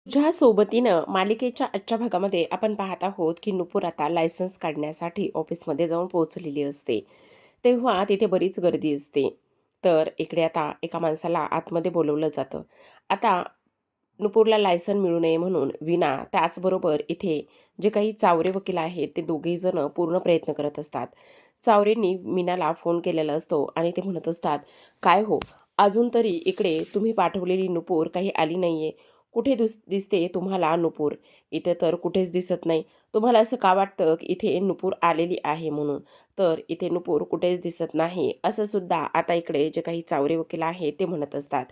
तुझ्या सोबतीनं मालिकेच्या आजच्या भागामध्ये आपण पाहत आहोत की नुपूर आता लायसन्स काढण्यासाठी ऑफिसमध्ये जाऊन पोहोचलेली असते. तेव्हा तिथे बरीच गर्दी असते. तर इकडे आता एका माणसाला आतमध्ये बोलवलं जातं. आता नुपूरला लायसन मिळू नये म्हणून विना त्याचबरोबर इथे जे काही चावरे वकील आहेत ते दोघेही जण पूर्ण प्रयत्न करत असतात. चावरेंनी मीनाला फोन केलेला असतो आणि ते म्हणत असतात, "काय हो, अजून तरी इकडे तुम्ही पाठवलेली नुपूर काही आली नाहीये. कुठे दिसते तुम्हाला नुपूर? इथे तर कुठेच दिसत नाही. तुम्हाला असं का वाटतं की इथे नुपूर आलेली आहे म्हणून? तर इथे नुपूर कुठेच दिसत नाही." असं सुद्धा आता इकडे जे काही चावरे वकील आहेत ते म्हणत असतात.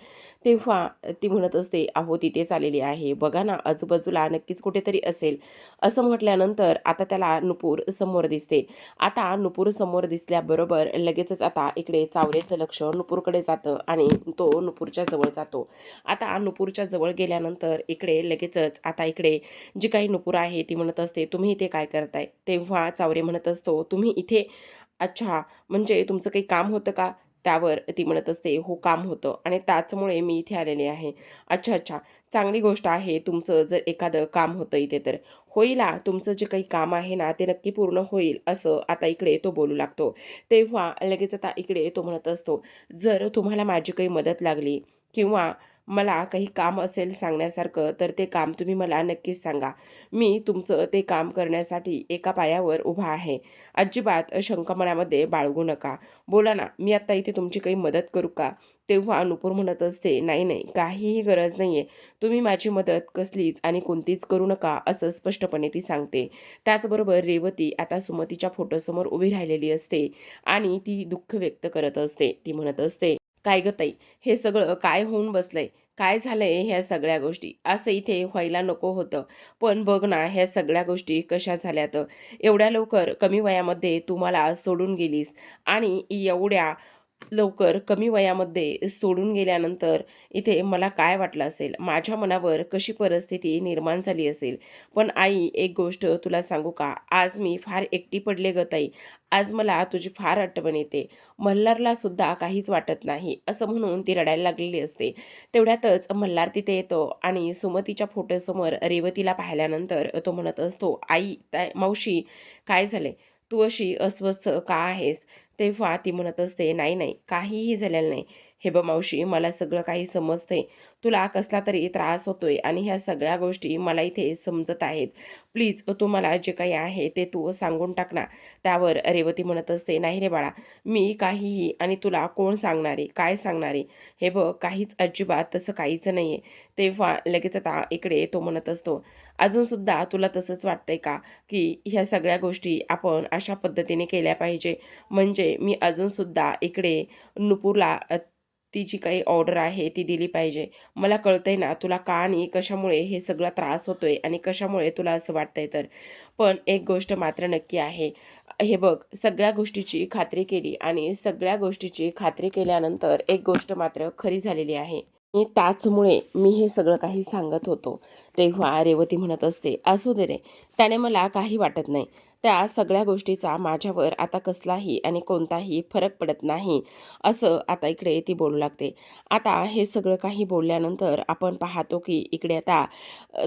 तेव्हा ती म्हणत असते, "अहो तिथेच आलेली आहे. बघा ना आजूबाजूला नक्कीच कुठेतरी असेल." असं म्हटल्यानंतर आता त्याला नुपूर समोर दिसते. आता नुपूर समोर दिसल्याबरोबर लगेचच आता इकडे चावरेचं लक्ष नुपूरकडे जातं आणि तो नुपूरच्या जवळ जातो. आता नुपूरच्या जवळ गेल्यानंतर इकडे लगेचच आता इकडे जी काही नुपूर आहे ती म्हणत असते, "तुम्ही इथे काय करताय?" तेव्हा चावरे म्हणत असतो, "तुम्ही इथे? अच्छा, म्हणजे तुमचं काही काम होतं का?" त्यावर ती म्हणत असते, "हो, काम होतं आणि त्याचमुळे मी इथे आलेले आहे." "अच्छा, अच्छा. चांगली गोष्ट आहे. तुमचं जर एखादं काम होतं इथे तर. होईल तुमचं जे काही काम आहे ना, ते नक्की पूर्ण होईल." असं आता इकडे तो बोलू लागतो. तेव्हा लगेच आता इकडे तो म्हणत असतो, "जर तुम्हाला माझी काही मदत लागली किंवा मला काही काम असेल सांगण्यासारखं, तर ते काम तुम्ही मला नक्कीच सांगा. मी तुमचं ते काम करण्यासाठी एका पायावर उभा आहे. अजिबात शंका मनामध्ये बाळगू नका. बोला ना, मी आत्ता इथे तुमची काही मदत करू का?" तेव्हा नुपूर म्हणत असते, "नाही, नाही, काहीही गरज नाहीये. तुम्ही माझी मदत कसलीच आणि कोणतीच करू नका," असं स्पष्टपणे ती सांगते. त्याचबरोबर रेवती आता सुमतीच्या फोटोसमोर उभी राहिलेली असते आणि ती दुःख व्यक्त करत असते. ती म्हणत असते, "काय गं ताई, हे सगळं काय होऊन बसलंय? काय झालंय ह्या सगळ्या गोष्टी? असं इथे व्हायला नको होतं. पण बघ ना, ह्या सगळ्या गोष्टी कशा झाल्यात? एवढ्या लवकर कमी वयामध्ये तू मला सोडून गेलीस आणि एवढ्या लवकर कमी वयामध्ये सोडून गेल्यानंतर इथे मला काय वाटलं असेल? माझ्या मनावर कशी परिस्थिती निर्माण झाली असेल? पण आई, एक गोष्ट तुला सांगू का? आज मी फार एकटी पडले गं ताई. आज मला तुझी फार आठवण येते. मल्हारला सुद्धा काहीच वाटत नाही." असं म्हणून ती रडायला लागलेली असते. तेवढ्यातच मल्हार तिथे येतो आणि सुमतीच्या फोटोसमोर रेवतीला पाहिल्यानंतर तो म्हणत असतो, "आई, मावशी, काय झालंय? तू अशी अस्वस्थ का आहेस?" तेव्हा ती म्हणत असते, "नाही, नाही, काहीही झालेलं नाही. हे बघ मावशी, मला सगळं काही समजतंय. तुला कसला तरी त्रास होतोय आणि ह्या सगळ्या गोष्टी मला इथे समजत आहेत. प्लीज तू मला जे काही आहे ते तू सांगून टाक ना." त्यावर रेवती म्हणत असते, "नाही रे बाळा, मी काहीही आणि तुला कोण सांगणार आहे? काय सांगणार आहे? हे बघ, काहीच अजिबात तसं काहीच नाहीये." तेव्हा लगेच आता इकडे तो म्हणत असतो, "अजूनसुद्धा तुला तसंच वाटतंय का, की ह्या सगळ्या गोष्टी आपण अशा पद्धतीने केल्या पाहिजे? म्हणजे मी अजूनसुद्धा इकडे नुपूरला ती जी काही ऑर्डर आहे ती दिली पाहिजे. मला कळतंय ना तुला का आणि कशामुळे हे सगळा त्रास होतोय आणि कशामुळे तुला असं वाटतंय तर. पण एक गोष्ट मात्र नक्की आहे. हे बघ, सगळ्या गोष्टीची खात्री केली आणि सगळ्या गोष्टीची खात्री केल्यानंतर एक गोष्ट मात्र खरी झालेली आहे आणि त्याचमुळे मी हे सगळं काही सांगत होतो." तेव्हा रेवती म्हणत असते, "असू दे रे, त्याने मला काही वाटत नाही. त्या सगळ्या गोष्टीचा माझ्यावर आता कसलाही आणि कोणताही फरक पडत नाही." असं आता इकडे ती बोलू लागते. आता हे सगळं काही बोलल्यानंतर आपण पाहतो की इकडे आता अ,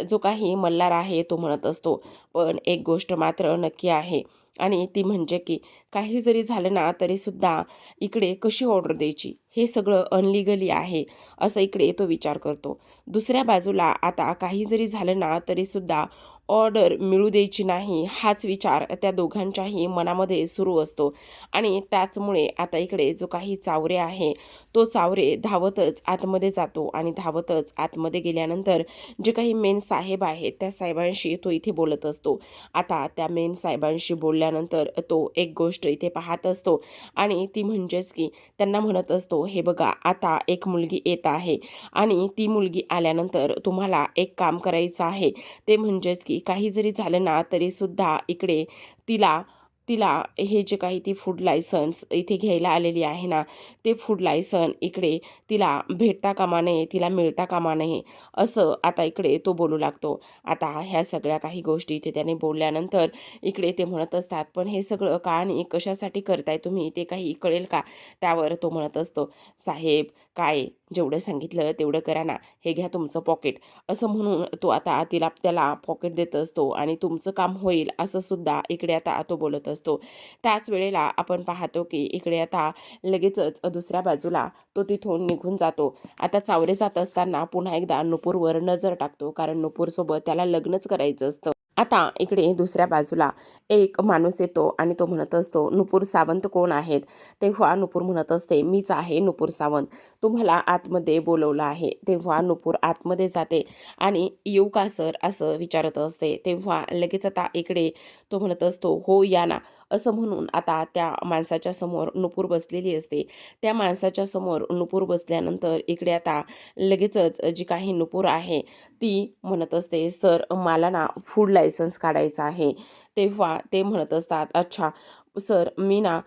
जो काही मल्हार आहे तो म्हणत असतो, "पण एक गोष्ट मात्र नक्की आहे आणि ती म्हणजे की काही जरी झालं ना तरीसुद्धा इकडे कशी ऑर्डर द्यायची? हे सगळं अनलिगली आहे." असं इकडे तो विचार करतो. दुसऱ्या बाजूला आता काही जरी झालं ना तरीसुद्धा ऑर्डर मिळू द्यायची नाही हाच विचार त्या दोघांच्याही मनामध्ये सुरू असतो आणि त्याचमुळे आता इकडे जो काही चावरे आहे तो चावरे धावतच आतमध्ये जातो आणि धावतच आतमध्ये गेल्यानंतर जे काही मेन साहेब आहेत त्या साहेबांशी तो इथे बोलत असतो. आता त्या मेन साहेबांशी बोलल्यानंतर तो एक गोष्ट इथे पाहत असतो आणि ती म्हणजेच की त्यांना म्हणत असतो, "हे बघा, आता एक मुलगी येत आहे आणि ती मुलगी आल्यानंतर तुम्हाला एक काम करायचं आहे. ते म्हणजेच की काही जरी झालं ना तरीसुद्धा इकडे तिला तिला हे जे काही ती फूड लायसन्स इथे घ्यायला आलेली आहे ना, ते फूड लायसन इकडे तिला भेटता कामा नये, तिला मिळता कामा नये, असं आता इकडे तो बोलू लागतो. आता ह्या सगळ्या काही गोष्टी इथे त्याने बोलल्यानंतर इकडे ते म्हणत असतात, "पण हे सगळं का आणि कशासाठी करताय तुम्ही? ते काही कळेल का?" त्यावर तो म्हणत असतो, "साहेब, काय जेवढं सांगितलं तेवढं करा ना. हे घ्या तुमचं पॉकेट." असं म्हणून तो आता त्याला पॉकेट देत असतो आणि तुमचं काम होईल असं सुद्धा इकडे आता तो बोलत असतो. त्याच वेळेला आपण पाहतो की इकडे आता लगेचच दुसऱ्या बाजूला तो तिथून निघून जातो. आता चावरे जात असताना पुन्हा एकदा नुपूरवर नजर टाकतो, कारण नुपूरसोबत त्याला लग्नच करायचं असतं. आता इकडे दुसऱ्या बाजूला एक माणूस येतो आणि तो म्हणत असतो, "नुपूर सावंत कोण आहेत?" तेव्हा नुपूर म्हणत असते, "मीच आहे नुपूर सावंत. तुम्हाला आतमध्ये बोलवलं आहे." तेव्हा नुपूर आतमध्ये जाते आणि "येऊ का सर?" असं विचारत असते. तेव्हा लगेच आता इकडे तो म्हणत असतो, "हो या ना." असं म्हणून आता त्या माणसाच्या समोर नुपूर बसलेली असते. त्या माणसाच्या समोर नुपूर बसल्यानंतर इकडे आता लगेचच जी काही नुपूर आहे ती म्हणत असते, "सर, मला ना फूड लायसन्स काढायचं आहे." तेव्हा ते म्हणत असतात, "अच्छा सर, मी ना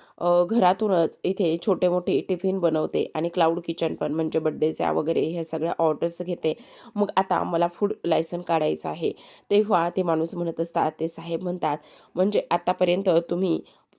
घरातूनच इथे छोटे-मोठे टिफिन बनवते आणि क्लाउड किचन पण, म्हणजे बर्थडेच्या वगैरे ह्या सगळ्या ऑर्डर्स घेते. मग आता मला फूड लायसन काढायचं आहे." तेव्हा ते माणूस म्हणत असतात, ते साहेब म्हणतात, "म्हणजे आतापर्यंत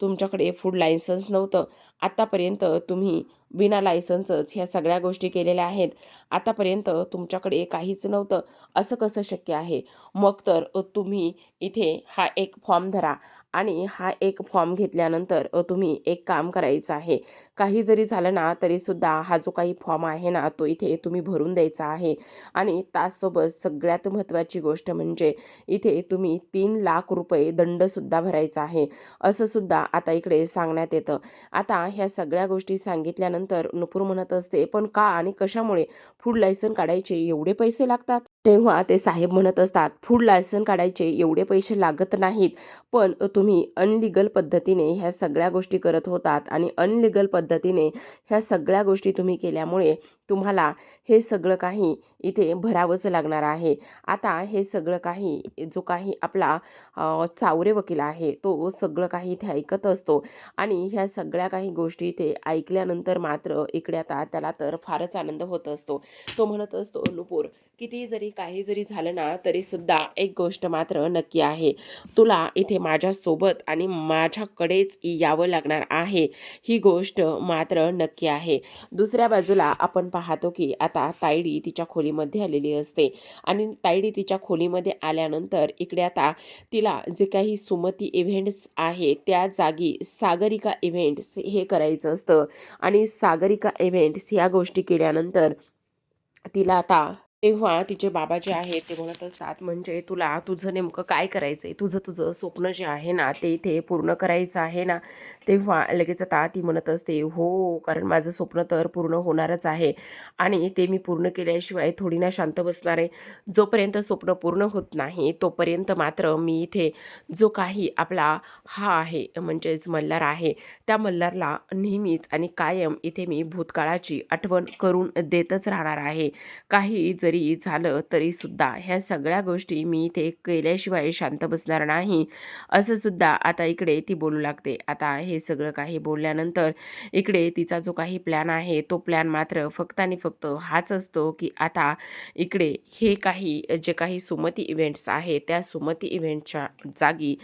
तुमच्याकडे फूड लायसन्स नव्हतं. आतापर्यंत तुम्ही बिना लायसन्सच ह्या सगळ्या गोष्टी केलेल्या आहेत. आतापर्यंत तुमच्याकडे काहीच नव्हतं. असं कसं शक्य आहे? मग तर तुम्ही इथे हा एक फॉर्म धरा आणि हा एक फॉर्म घेतल्यानंतर तुम्ही एक काम करायचं आहे. काही जरी झालं ना तरीसुद्धा हा जो काही फॉर्म आहे ना तो इथे तुम्ही भरून द्यायचा आहे आणि त्याचसोबत सगळ्यात महत्त्वाची गोष्ट म्हणजे इथे तुम्ही 3,00,000 रुपये दंडसुद्धा भरायचा आहे." असं सुद्धा आता इकडे सांगण्यात येतं. आता ह्या सगळ्या गोष्टी सांगितल्यानंतर नुपूर म्हणत असते, "पण का आणि कशामुळे फूड लायसन काढायचे एवढे पैसे लागतात?" तेव्हा ते साहेब म्हणत असतात, "फूड लायसन काढायचे एवढे पैसे लागत नाहीत, पण तुम्ही अनलीगल पद्धतीने ह्या सगळ्या गोष्टी करत होतात आणि अनलीगल पद्धतीने ह्या सगळ्या गोष्टी तुम्ही केल्यामुळे तुम्हाला हे सगळं काही इथे भरावंच लागणार आहे." आता हे सगळं काही जो काही आपला चावरे वकील आहे, तो सगळं काही इथे ऐकत असतो आणि ह्या सगळ्या काही गोष्टी इथे ऐकल्यानंतर मात्र इकडे आता त्याला तर फारच आनंद होत असतो. तो म्हणत असतो, "नुपूर, किती जरी काही जरी झालं ना तरी सुद्धा एक गोष्ट मात्र नक्की आहे, तुला इथे माझ्यासोबत आणि माझ्याकडेच यावं लागणार आहे, ही गोष्ट मात्र नक्की आहे." दुसऱ्या बाजूला आपण पाहतो की आता तायडी तिच्या खोलीमध्ये आलेली असते आणि तायडी तिच्या खोलीमध्ये आल्यानंतर इकडे आता तिला जे काही सुमती इव्हेंट्स आहे त्या जागी सागरिका इव्हेंट्स हे करायचं असतं आणि सागरिका इव्हेंट्स ह्या गोष्टी केल्यानंतर तिला आता तेव्हा तिचे बाबा जे आहेत ते म्हणत असतात, "म्हणजे तुला तुझं नेमकं काय करायचंय? तुझं तुझं स्वप्न जे आहे ना ते इथे पूर्ण करायचं आहे ना?" तेव्हा लगेच आता ती म्हणत असते, "हो, कारण माझं स्वप्न तर पूर्ण होणारच आहे आणि ते मी पूर्ण केल्याशिवाय थोडी ना शांत बसणार आहे. जोपर्यंत स्वप्न पूर्ण होत नाही तोपर्यंत मात्र मी इथे जो काही आपला हा आहे म्हणजेच मल्हार आहे, त्या मल्हारला नेहमीच आणि कायम इथे मी भूतकाळाची आठवण करून देतच राहणार आहे. काही जरी झालं तरीसुद्धा ह्या सगळ्या गोष्टी मी इथे केल्याशिवाय शांत बसणार नाही." असं सुद्धा आता इकडे ती बोलू लागते. आता हे सगळं काही बोलल्यानंतर इकडे तिचा जो काही प्लॅन आहे तो प्लॅन मात्र फक्त आणि फक्त हाच असतो की आता इकडे हे काही जे काही सुमती इव्हेंट्स आहे त्या सुमती इव्हेंटच्या जागी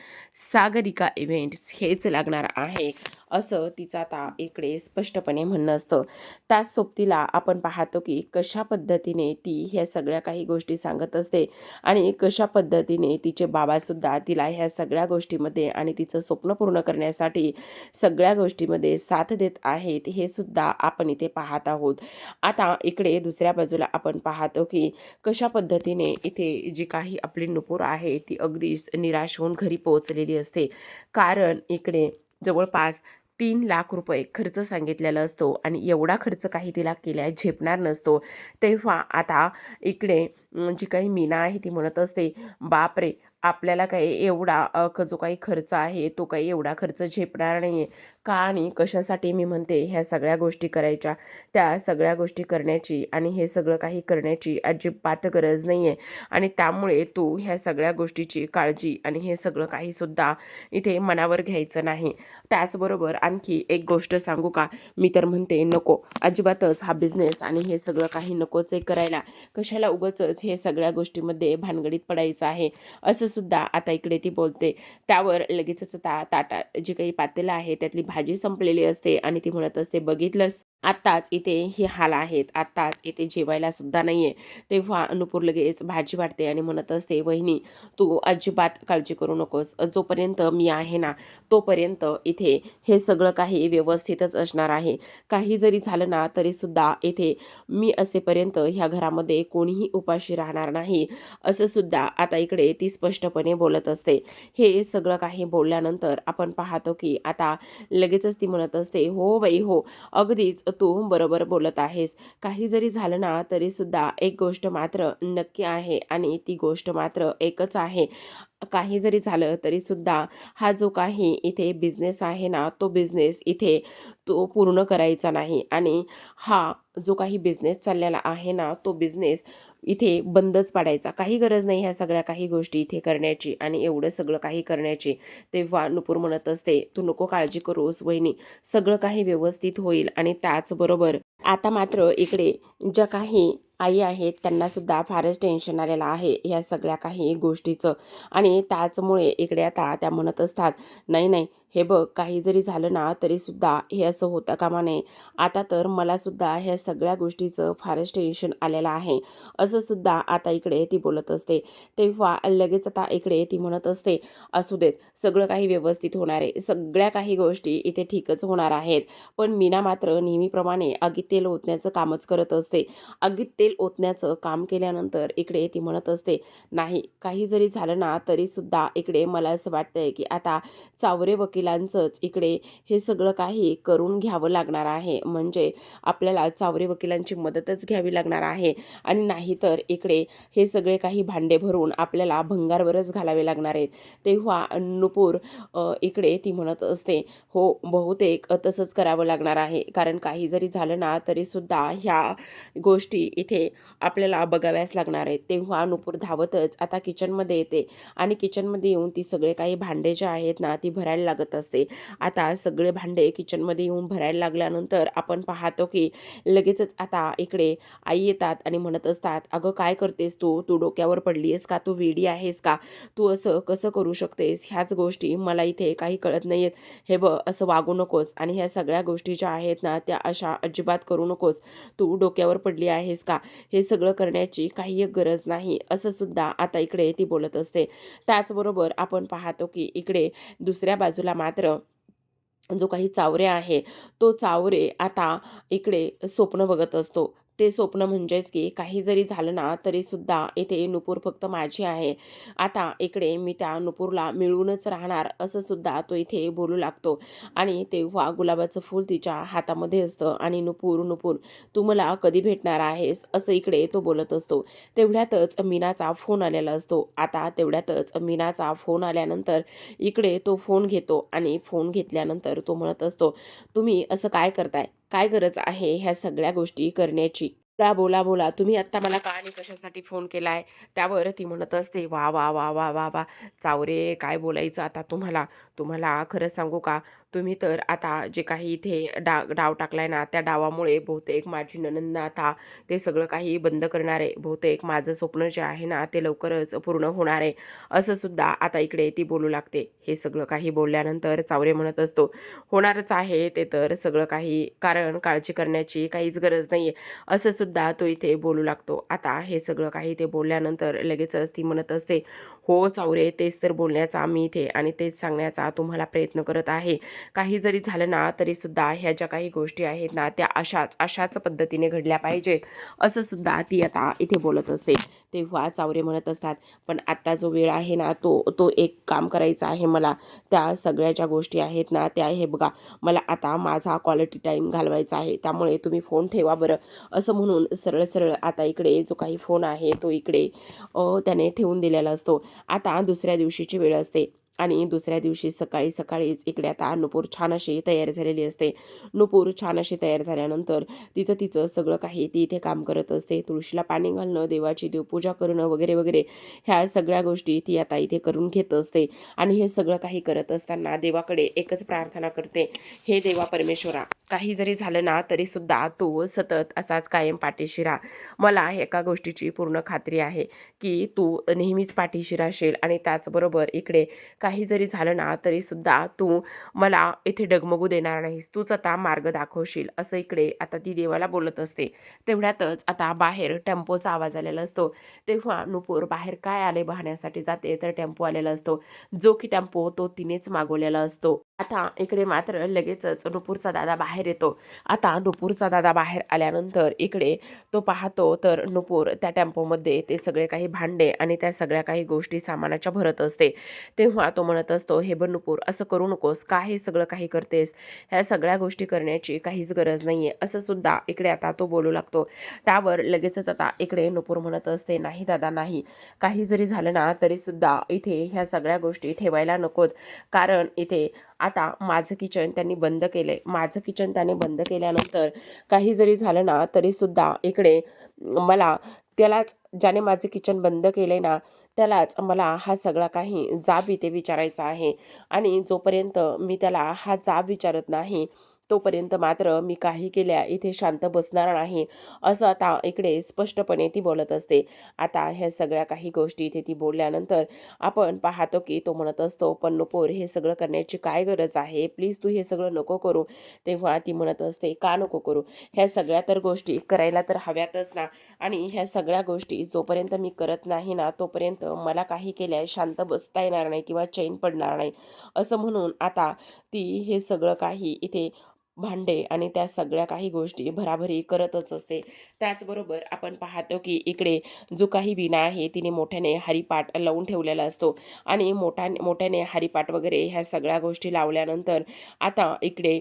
सागरिका इव्हेंट्स हेच लागणार आहे, असं तिचं आता इकडे स्पष्टपणे म्हणणं असतं. त्याच सोबतीला आपण पाहतो की कशा पद्धतीने ती ह्या सगळ्या काही गोष्टी सांगत असते आणि कशा पद्धतीने तिचे बाबासुद्धा तिला ह्या सगळ्या गोष्टीमध्ये आणि तिचं स्वप्न पूर्ण करण्यासाठी सगळ्या गोष्टीमध्ये साथ देत आहेत, हे सुद्धा आपण इथे पाहत आहोत. आता इकडे दुसऱ्या बाजूला आपण पाहतो की कशा पद्धतीने इथे जी काही आपली नुपूर आहे ती अगदीच निराश होऊन घरी पोहोचलेली असते, कारण इकडे जवळपास 3,00,000 रुपये खर्च सांगितलेला असतो आणि एवढा खर्च काही तिला केल्या झेपणार नसतो. तेव्हा आता इकडे जी काही मीना आहे ती म्हणत असते, बापरे! आपल्याला काही एवढा जो काही खर्च आहे तो काही एवढा खर्च झेपणार नाही आहे का आणि कशासाठी मी म्हणते ह्या सगळ्या गोष्टी करायच्या, त्या सगळ्या गोष्टी करण्याची आणि हे सगळं काही करण्याची अजिबात गरज नाही आहे आणि त्यामुळे तू ह्या सगळ्या गोष्टीची काळजी आणि हे सगळं काहीसुद्धा इथे मनावर घ्यायचं नाही. त्याचबरोबर आणखी एक गोष्ट सांगू का? मी तर म्हणते नको, अजिबातच हा बिझनेस आणि हे सगळं काही नकोच आहे करायला. कशाला उगाचच हे सगळ्या गोष्टीमध्ये भानगडीत पडायचं आहे, असं सुद्धा आता इकडे ती बोलते. त्यावर लगेचच ताटा जी काही पातेलं आहे त्यातली भाजी संपलेली असते आणि ती म्हणत असते, बघितलंस आत्ताच इथे हे हाल आहेत, आत्ताच इथे जेवायला सुद्धा नाहीये. तेव्हा नुपूर लगेच भाजी वाढते आणि म्हणत असते, वहिनी तू अजिबात काळजी करू नकोस, जोपर्यंत मी आहे ना तोपर्यंत इथे हे सगळं काही व्यवस्थितच असणार आहे. काही जरी झालं ना तरी सुद्धा इथे मी असेपर्यंत ह्या घरामध्ये कोणीही उपाशी राहणार नाही, असं सुद्धा आता इकडे ती स्पष्टपणे बोलत असते. हे सगळं काही बोलल्यानंतर आपण पाहतो की आता लगेचच ती म्हणत असते, हो बाई हो, अगदीच तू बरोबर बोलत आहेस. काही जरी झालं ना तरी सुद्धा एक गोष्ट मात्र नक्की आहे आणि ती गोष्ट मात्र एकच आहे, काही जरी झालं तरी सुद्धा हा जो काही इथे बिझनेस आहे ना तो बिझनेस इथे तो पूर्ण करायचा नाही आणि हा जो काही बिझनेस चाललेला आहे ना तो बिझनेस इथे बंदच पाडायचा. काही गरज नाही ह्या सगळ्या काही गोष्टी इथे करण्याची आणि एवढं सगळं काही करण्याची. तेव्हा नुपूर म्हणत असते, तू नको काळजी करूस वहिनी, सगळं काही व्यवस्थित होईल. आणि त्याचबरोबर आता मात्र इकडे ज्या काही आई आहेत त्यांना सुद्धा फारच टेन्शन आलेलं आहे ह्या सगळ्या काही गोष्टीचं आणि त्याचमुळे इकडे आता त्या म्हणत असतात, नाही नाही, हे बघ काही जरी झालं ना तरी सुद्धा हे असं होता कामा नये. आता तर मला सुद्धा ह्या सगळ्या गोष्टीचं फारच टेन्शन आलेलं आहे, असं सुद्धा आता इकडे ती बोलत असते. तेव्हा लगेच आता इकडे ती म्हणत असते, असू देत, सगळं काही व्यवस्थित होणार आहे, सगळ्या काही गोष्टी इथे ठीकच होणार आहेत. पण मीना मात्र नेहमीप्रमाणे आगीत तेल ओतण्याचं कामच करत असते. आगीत तेल ओतण्याचं काम केल्यानंतर इकडे ती म्हणत असते, नाही काही जरी झालं ना तरी सुद्धा इकडे मला असं वाटतंय की आता चावरे वकिलांचंच इकडे हे सगळं काही करून घ्यावं लागणार आहे. म्हणजे आपल्याला चावरे वकिलांची मदतच घ्यावी लागणार आहे आणि नाहीतर इकडे हे सगळे काही भांडे भरून आपल्याला भंगारवरच घालावे लागणार आहेत. तेव्हा नुपूर इकडे ती म्हणत असते, हो बहुतेक तसंच करावं लागणार आहे, कारण काही जरी झालं ना तरी सुद्धा ह्या गोष्टी इथे आपल्याला बघाव्याच लागणार आहेत. तेव्हा नुपूर धावतच आता किचनमध्ये येते आणि किचनमध्ये येऊन ती सगळे काही भांडे जे आहेत ना ती भरायला लागत असते. आता सगळे भांडे किचनमध्ये येऊन भरायला लागल्यानंतर आपण पाहतो की लगेचच आता इकडे आई येतात आणि म्हणत असतात, अगं काय करतेस तू, तू डोक्यावर पडली आहेस का, तू वेडी आहेस का, तू असं कसं करू शकतेस, ह्याच गोष्टी मला इथे काही कळत नाहीयेत. हे बघ असं वागू नकोस आणि ह्या सगळ्या गोष्टी ज्या आहेत ना त्या अशा अजिबात करू नकोस. तू डोक्यावर पडली आहेस का, हे सगळं करण्याची काही एक गरज नाही, असं सुद्धा आता इकडे ती बोलत असते. त्याचबरोबर आपण पाहतो की इकडे दुसऱ्या बाजूला मात्र जो काही चावरे आहे तो चावरे आता इकडे स्वप्न बघत असतो. ते स्वप्न म्हणजेच की काही जरी झालं ना तरी सुद्धा इथे नुपूर फक्त माझी आहे. आता इकडे मी त्या नुपूरला मिळूनच राहणार, असं सुद्धा तो इथे बोलू लागतो. आणि तेव्हा गुलाबाचं फूल तिच्या हातामध्ये असतं आणि नुपूर नुपूर तू मला कधी भेटणार आहेस, असं इकडे तो बोलत असतो. तेवढ्यातच मीनाचा फोन आलेला असतो. आता तेवढ्यातच मीनाचा फोन आल्यानंतर इकडे तो फोन घेतो आणि फोन घेतल्यानंतर तो म्हणत असतो, तुम्ही असं काय करताय, काय गरज आहे ह्या सगळ्या गोष्टी करण्याची, बोला बोला बोला, तुम्ही आत्ता मला का आणि कशासाठी फोन केलाय. त्यावर ती म्हणत असते, वा वा वा वा वा वा, चावरे काय बोलायचं आता तुम्हाला, तुम्हाला खरंच सांगू का, तुम्ही तर आता जे काही इथे डाव टाकलाय ना त्या डावामुळे बहुतेक माझी नणंद आता ते सगळं काही बंद करणार आहे, बहुतेक माझं स्वप्न जे आहे ना ते लवकरच पूर्ण होणार आहे, असं सुद्धा आता इकडे ती बोलू लागते. हे सगळं काही बोलल्यानंतर चावरे म्हणत असतो, होणारच आहे ते तर सगळं काही, कारण काळजी करण्याची काहीच गरज नाहीये, असं सुद्धा तो इथे बोलू लागतो. आता हे सगळं काही ते बोलल्यानंतर लगेचच ती म्हणत असते, हो चावरे, तेच तर बोलण्याचा मी इथे आणि तेच सांगण्याचा देण्याचा तुम्हाला प्रयत्न करत आहे. काही जरी झालं ना तरीसुद्धा ह्या ज्या काही गोष्टी आहेत ना त्या अशाच पद्धतीने घडल्या पाहिजेत, असं सुद्धा ती आता इथे बोलत असते. तेव्हा चावरे म्हणत असतात, पण आत्ता जो वेळ आहे ना तो तो एक काम करायचं आहे मला. त्या सगळ्या ज्या गोष्टी आहेत ना त्या हे बघा, मला आता माझा क्वालिटी टाईम घालवायचा आहे, त्यामुळे तुम्ही फोन ठेवा बरं, असं म्हणून सरळ सरळ आता इकडे जो काही फोन आहे तो इकडे त्याने ठेवून दिलेला असतो. आता दुसऱ्या दिवशीची वेळ असते आणि दुसऱ्या दिवशी सकाळी सकाळीच इकडे आता नुपूर छान अशी तयार झालेली असते. नुपूर छान अशी तयार झाल्यानंतर तिचं तिचं सगळं काही ती इथे काम करत असते. तुळशीला पाणी घालणं, देवाची देवपूजा करणं वगैरे वगैरे ह्या सगळ्या गोष्टी ती आता इथे करून घेत असते. आणि हे सगळं काही करत असताना देवाकडे एकच प्रार्थना करते, हे देवा परमेश्वरा, काही जरी झालं ना तरीसुद्धा तू सतत असाच कायम पाठीशी राहा. मला एका गोष्टीची पूर्ण खात्री आहे की तू नेहमीच पाठीशी राहशील आणि त्याचबरोबर इकडे काही जरी झालं ना तरीसुद्धा तू मला इथे डगमगू देणार नाहीस, तूच आता मार्ग दाखवशील, असं इकडे आता ती देवाला बोलत असते. तेवढ्यातच आता बाहेर टेम्पोचा आवाज आलेला असतो. तेव्हा नुपूर बाहेर काय आले पाहण्यासाठी जाते तर टेम्पो आलेला असतो. जो की टेम्पो तो तिनेच मागवलेला असतो. आता इकडे मात्र लगेचच नुपूरचा दादा बाहेर येतो. आता नुपूरचा दादा बाहेर आल्यानंतर इकडे तो पाहतो तर नुपूर त्या टेम्पोमध्ये ते सगळे काही भांडे आणि त्या सगळ्या काही गोष्टी सामानाच्या भरत असते. तेव्हा तो म्हणत असतो, हे बघ नुपूर, असं करू नकोस, का हे सगळं काही करतेस, ह्या सगळ्या गोष्टी करण्याची काहीच गरज नाहीये, असं सुद्धा इकडे आता तो बोलू लागतो. त्यावर लगेचच आता इकडे नुपूर म्हणत असते, नाही दादा नाही, काही जरी झालं ना तरीसुद्धा इथे ह्या सगळ्या गोष्टी ठेवायला नकोत, कारण इथे आता माझं किचन त्यांनी बंद केलंय. माझं किचन त्याने बंद केल्यानंतर काही जरी झालं ना तरीसुद्धा इकडे मला त्यालाच, ज्याने माझं किचन बंद केलंय ना त्यालाच मला हा सगळा काही जाब इथे विचारायचा आहे. आणि जोपर्यंत मी त्याला हा जाब विचारत नाही तोपर्यंत मात्र मी काही केल्या इथे शांत बसणार नाही, असं आता इकडे स्पष्टपणे ती बोलत असते. आता ह्या सगळ्या काही गोष्टी इथे ती बोलल्यानंतर आपण पाहतो की तो म्हणत असतो, पण नुपूर हे सगळं करण्याची काय गरज आहे, प्लीज तू हे सगळं नको करू. तेव्हा ती म्हणत असते, का नको करू, ह्या सगळ्या तर गोष्टी करायला तर हव्यातच ना, आणि ह्या सगळ्या गोष्टी जोपर्यंत मी करत नाही ना तोपर्यंत मला काही केल्या शांत बसता येणार नाही किंवा चैन पडणार नाही, असं म्हणून आता ती हे सगळं काही इथे भांडे आणि त्या सगळ्या काही गोष्टी भराभरी करतच असते. त्याचबरोबर आपण पाहतो की इकडे जो काही विणा आहे तिने मोठ्याने हरिपाठ लावून ठेवलेला असतो आणि मोठ्याने हरिपाठ वगैरे ह्या सगळ्या गोष्टी लावल्यानंतर आता इकडे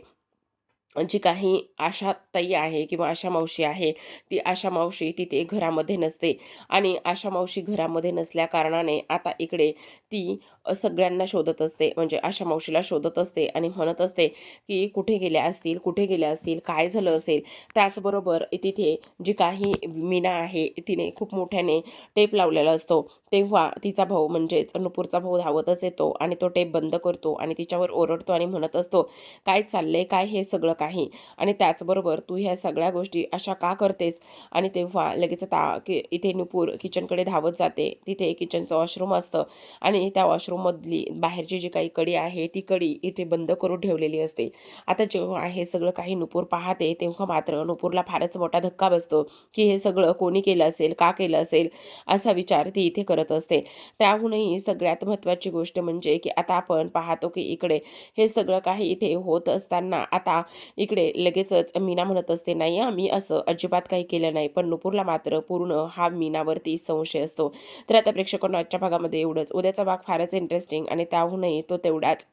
जी काही आशा ताई आहे किंवा आशा मावशी आहे, ती आशा मावशी तिथे घरामध्ये नसते आणि आशा मावशी घरामध्ये नसल्या कारणाने आता इकडे ती सगळ्यांना शोधत असते, म्हणजे आशा मावशीला शोधत असते आणि म्हणत असते की कुठे गेल्या असतील, कुठे गेल्या असतील, काय झालं असेल. त्याचबरोबर तिथे जी काही मीना आहे तिने खूप मोठ्याने टेप लावलेला असतो. तेव्हा तिचा भाऊ म्हणजेच नुपूरचा भाऊ धावतच येतो आणि तो टेप बंद करतो आणि तिच्यावर ओरडतो आणि म्हणत असतो, काय चाललंय काय हे सगळं काही, आणि त्याचबरोबर तू ह्या सगळ्या गोष्टी अशा का करतेस. आणि तेव्हा लगेच आता की इथे नुपूर किचनकडे धावत जाते. तिथे किचनचं वॉशरूम असतं आणि त्या वॉशरूममधली बाहेरची जी काही कडी आहे ती कडी इथे बंद करून ठेवलेली असते. आता जेव्हा हे सगळं काही नुपूर पाहते तेव्हा मात्र नुपूरला फारच मोठा धक्का बसतो की हे सगळं कोणी केलं असेल, का केलं असेल, असा विचार ती इथे करत असते. त्याहूनही सगळ्यात महत्त्वाची गोष्ट म्हणजे की आता आपण पाहतो की इकडे हे सगळं काही इथे होत असताना आता इकडे लगेचच मीना म्हणत असते, नाही मी असं अजिबात काही केलं नाही, पण नुपूरला मात्र पूर्ण हा मीनावरती संशय असतो. तर आता प्रेक्षकांना आजच्या भागामध्ये एवढंच. उद्याचा भाग फारच इंटरेस्टिंग आणि त्याहूनही तो तेवढाच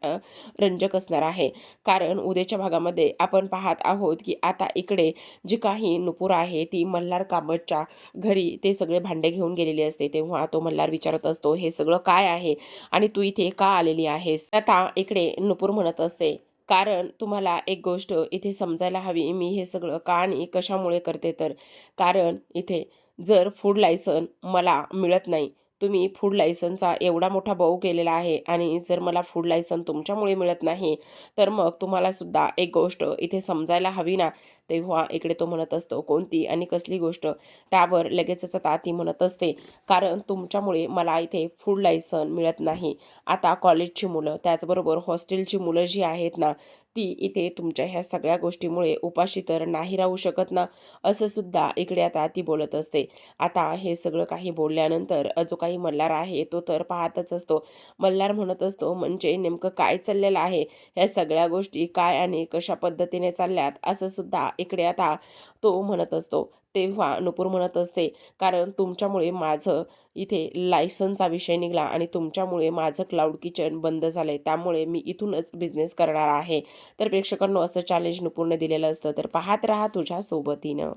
रंजक असणार आहे, कारण उद्याच्या भागामध्ये आपण पाहत आहोत की आता इकडे जी काही नुपूर आहे ती मल्हार कामतच्या घरी ते सगळे भांडे घेऊन गेलेली असते. तेव्हा तो मल्हार विचारत असतो, हे सगळं काय आहे आणि तू इथे का आलेली आहेस. आता इकडे नुपूर म्हणत असते, कारण तुम्हाला एक गोष्ट इथे समजायला हवी, मी हे सगळं का आणि कशामुळे करते, तर कारण इथे जर फूड लायसन मला मिळत नाही, तुम्ही फूड लायसनचा एवढा मोठा बाऊ केलेला आहे आणि जर मला फूड लायसन तुमच्यामुळे मिळत नाही तर मग तुम्हाला सुद्धा एक गोष्ट इथे समजायला हवी ना. तेव्हा इकडे तो म्हणत असतो, कोणती आणि कसली गोष्ट. त्यावर लगेचच आता ती म्हणत असते, कारण तुमच्यामुळे मला इथे फूड लायसन मिळत नाही. आता कॉलेजची मुलं त्याचबरोबर हॉस्टेलची मुलं जी आहेत ना ती इथे तुमच्या ह्या सगळ्या गोष्टीमुळे उपाशी तर नाही राहू शकत ना, असं सुद्धा इकडे आता ती बोलत असते. आता हे सगळं काही बोलल्यानंतर जो काही मल्हार आहे तो तर पाहतच असतो. मल्हार म्हणत असतो, म्हणजे नेमकं काय चाललेलं आहे? ह्या सगळ्या गोष्टी काय आणि कशा पद्धतीने चालल्यात? असं सुद्धा इकडे आता तो म्हणत असतो. तेव्हा नुपूर म्हणत असते, कारण तुमच्यामुळे माझं इथे लायसनचा विषय निघाला आणि तुमच्यामुळे माझं क्लाउड किचन बंद झालंय. त्यामुळे मी इथूनच बिझनेस करणार आहे. तर प्रेक्षकांनो, असं चॅलेंज नुपूरने दिलेलं असतं. तर पाहत राहा तुझ्या सोबतीनं.